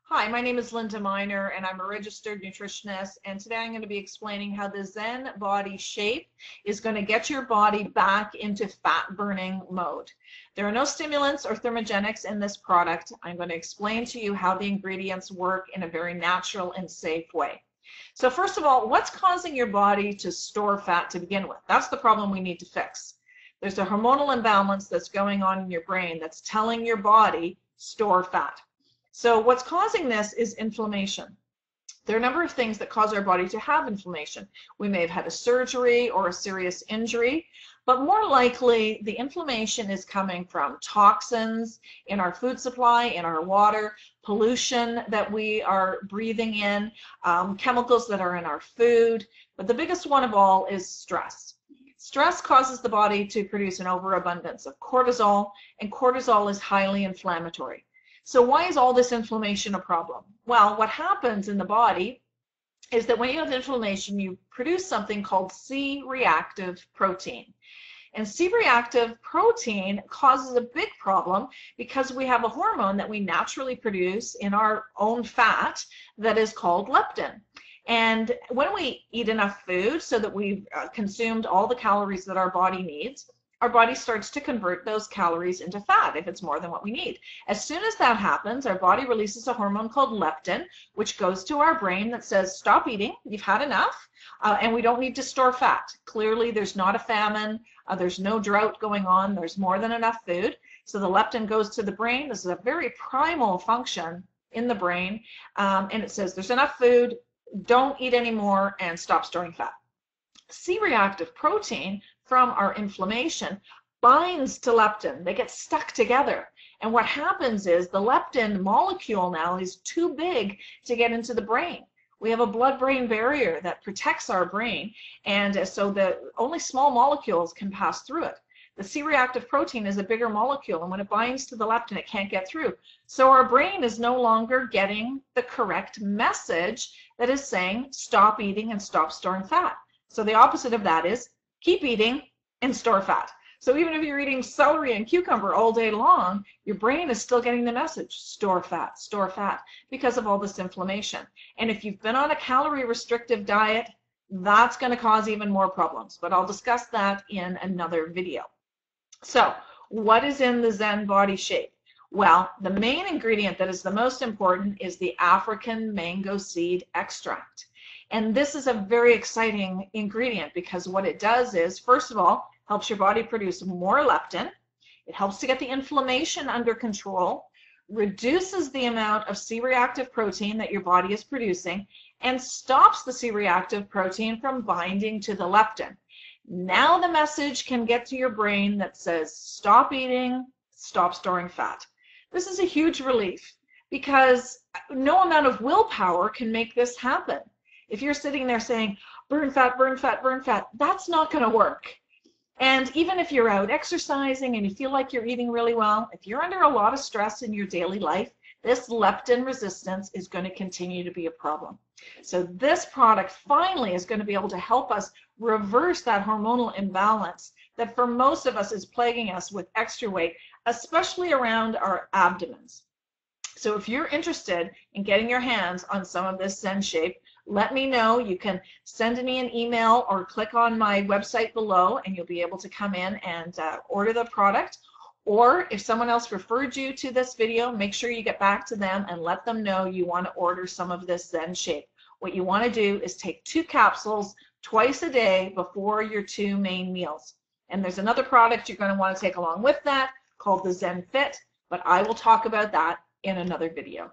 Hi, my name is Linda Miner and I'm a registered nutritionist, and today I'm going to be explaining how the Zen Body Shape is going to get your body back into fat burning mode. There are no stimulants or thermogenics in this product. I'm going to explain to you how the ingredients work in a very natural and safe way. So first of all, what's causing your body to store fat to begin with? That's the problem we need to fix. There's a hormonal imbalance that's going on in your brain that's telling your body store fat. So what's causing this is inflammation. There are a number of things that cause our body to have inflammation. We may have had a surgery or a serious injury, but more likely the inflammation is coming from toxins in our food supply, in our water, pollution that we are breathing in, chemicals that are in our food. But the biggest one of all is stress. Stress causes the body to produce an overabundance of cortisol, and cortisol is highly inflammatory. So why is all this inflammation a problem? Well, what happens in the body is that when you have inflammation, you produce something called C-reactive protein. And C-reactive protein causes a big problem because we have a hormone that we naturally produce in our own fat that is called leptin. And when we eat enough food so that we've consumed all the calories that our body needs, our body starts to convert those calories into fat if it's more than what we need. As soon as that happens, our body releases a hormone called leptin, which goes to our brain that says, stop eating, you've had enough, and we don't need to store fat. Clearly, there's not a famine, there's no drought going on, there's more than enough food. So the leptin goes to the brain. This is a very primal function in the brain, and it says there's enough food, don't eat anymore, and stop storing fat. C-reactive protein from our inflammation binds to leptin. They get stuck together. And what happens is the leptin molecule now is too big to get into the brain. We have a blood-brain barrier that protects our brain, and so the only small molecules can pass through it. The C-reactive protein is a bigger molecule, and when it binds to the leptin, it can't get through. So our brain is no longer getting the correct message that is saying stop eating and stop storing fat. So the opposite of that is keep eating and store fat. So even if you're eating celery and cucumber all day long, your brain is still getting the message, store fat, because of all this inflammation. And if you've been on a calorie restrictive diet, that's going to cause even more problems. But I'll discuss that in another video. So what is in the Zen Body Shape? Well, the main ingredient that is the most important is the African mango seed extract. And this is a very exciting ingredient because what it does is, first of all, helps your body produce more leptin. It helps to get the inflammation under control, reduces the amount of C-reactive protein that your body is producing, and stops the C-reactive protein from binding to the leptin. Now the message can get to your brain that says, stop eating, stop storing fat. This is a huge relief because no amount of willpower can make this happen. If you're sitting there saying, burn fat, burn fat, burn fat, that's not going to work. And even if you're out exercising and you feel like you're eating really well, if you're under a lot of stress in your daily life, this leptin resistance is going to continue to be a problem. So this product finally is going to be able to help us reverse that hormonal imbalance that for most of us is plaguing us with extra weight, especially around our abdomens. So if you're interested in getting your hands on some of this Zen Shape, let me know. You can send me an email or click on my website below and you'll be able to come in and order the product. Or if someone else referred you to this video, make sure you get back to them and let them know you want to order some of this Zen Shape. What you want to do is take 2 capsules twice a day before your 2 main meals. And there's another product you're going to want to take along with that called the Zen Fit, but I will talk about that in another video.